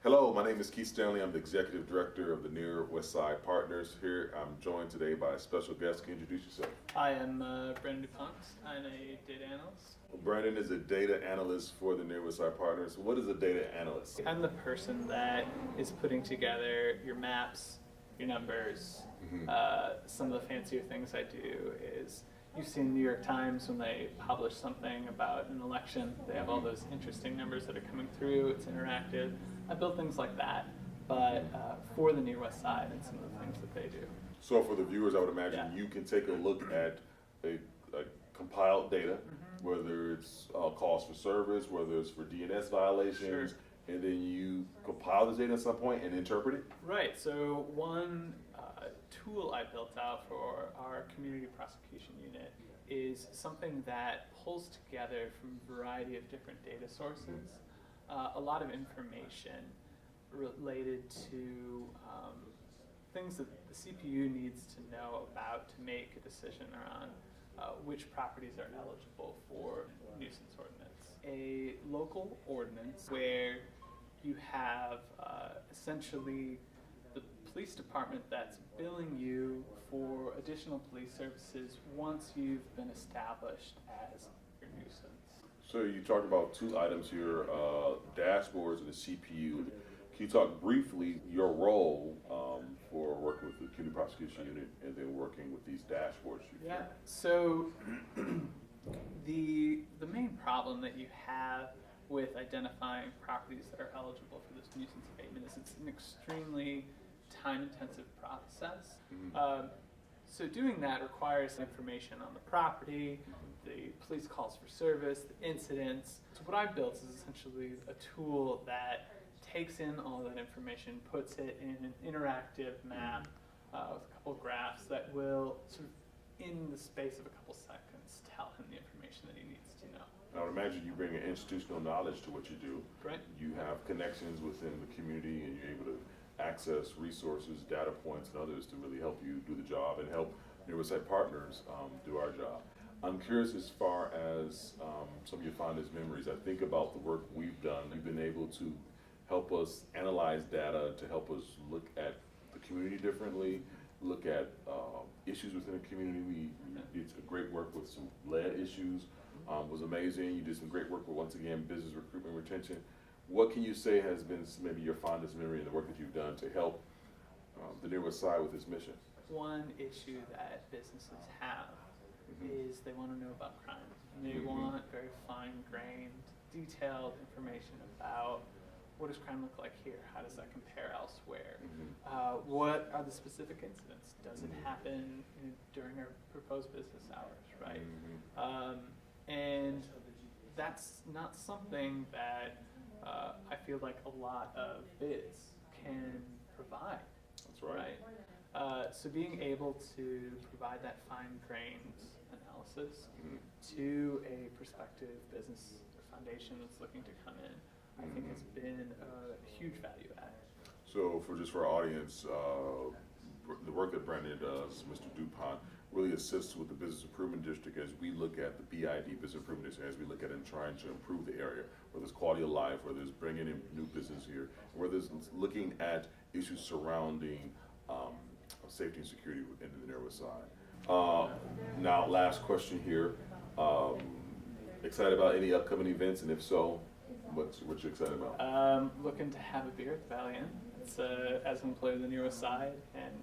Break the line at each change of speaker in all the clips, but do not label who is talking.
Hello, my name is Keith Stanley. I'm the Executive Director of the Near West Side Partners here. I'm joined today by a special guest. Can you introduce yourself?
Hi, I'm Branden DuPont. I'm a data analyst.
Branden is a data analyst for the Near West Side Partners. What is a data analyst?
I'm the person that is putting together your maps, your numbers. Some of the fancier things I do is, you've seen New York Times when they publish something about an election, they have all those interesting numbers that are coming through, it's interactive. I build things like that, but for the Near West Side and some of the things that they do.
So for the viewers, I would imagine you can take a look at a compiled data, whether it's calls for service, whether it's for DNS violations, and then you compile this data at some point and interpret it?
Right, so one tool I built out for our community prosecution unit is something that pulls together from a variety of different data sources a lot of information related to things that the CPU needs to know about to make a decision around which properties are eligible for nuisance ordinance. A local ordinance where you have essentially the police department that's billing you for additional police services once you've been established as your nuisance.
So you talked about two items here, dashboards and the CPU. Can you talk briefly your role for working with the community prosecution unit and then working with these dashboards?
Yeah, so the main problem that you have with identifying properties that are eligible for this nuisance abatement is it's an extremely time-intensive process. So doing that requires information on the property, the police calls for service, the incidents. So what I've built is essentially a tool that takes in all that information, puts it in an interactive map with a couple of graphs that will sort of, in the space of a couple seconds, tell him the information that he needs to know.
I would imagine you bring an institutional knowledge to what you do.
Right.
You have connections within the community and you're able to access resources, data points, and others to really help you do the job and help Near West Side Partners do our job. I'm curious as far as some of your fondest memories. I think about the work we've done. You've been able to help us analyze data, to help us look at the community differently, look at issues within the community. We did some great work with some lead issues. Was amazing. You did some great work with, once again, business recruitment retention. What can you say has been maybe your fondest memory in the work that you've done to help the Near West Side with this mission?
One issue that businesses have is they want to know about crime. And they want very fine-grained, detailed information about what does crime look like here? How does that compare elsewhere? What are the specific incidents? Does it happen during our proposed business hours, right? And that's not something that I feel like a lot of bids can provide.
That's right.
So being able to provide that fine-grained analysis to a prospective business or foundation that's looking to come in, I think has been a huge value add.
So for our audience, the work that Branden does, Mr. DuPont, really assists with the Business Improvement District as we look at the BID, Business Improvement District, as we look at it and trying to improve the area, whether it's quality of life, whether it's bringing in new business here, whether it's looking at issues surrounding safety and security in the Near West Side. Now, last question here. Excited about any upcoming events, and if so, what you excited about?
Looking to have a beer at the Valley Inn. It's as an employee of the Near West Side, and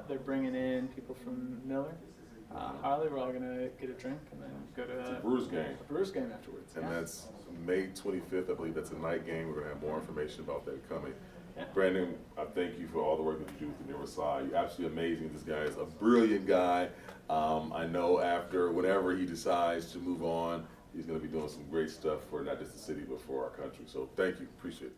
they're bringing in people from Miller, Harley. We're all gonna get a drink and then go to
a Brewers game.
A Brewers game afterwards.
And that's May 25th. I believe that's a night game. We're gonna have more information about that coming.
Yeah.
Branden, I thank you for all the work that you do with the Near West Side. You're absolutely amazing. This guy is a brilliant guy. I know after whenever he decides to move on, he's going to be doing some great stuff for not just the city, but for our country. So thank you. Appreciate it.